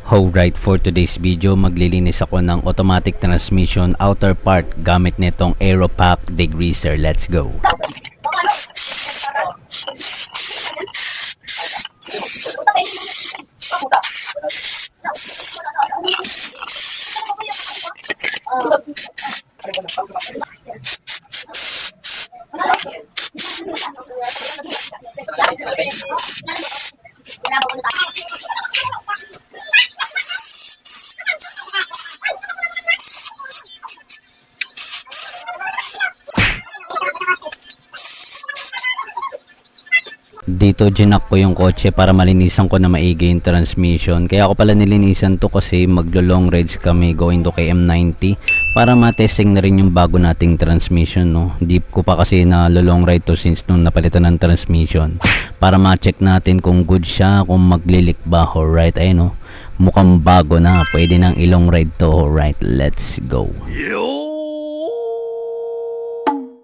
Alright, for today's video, maglilinis ako ng automatic transmission outer part gamit nitong Aeropack degreaser. Let's go! Dito ginak ko yung kotse para malinisan ko na maigi yung transmission. Kaya ako pala nilinisan to kasi maglo long rides kami going to KM90 para matesting na rin yung bago nating transmission, no. Hindi ko pa kasi na long ride to since nung napalitan ng transmission para ma-check natin kung good siya, kung maglilik ba. Alright, ayun, no. Mukhang bago na, pwede nang ilong ride to. Alright, let's go.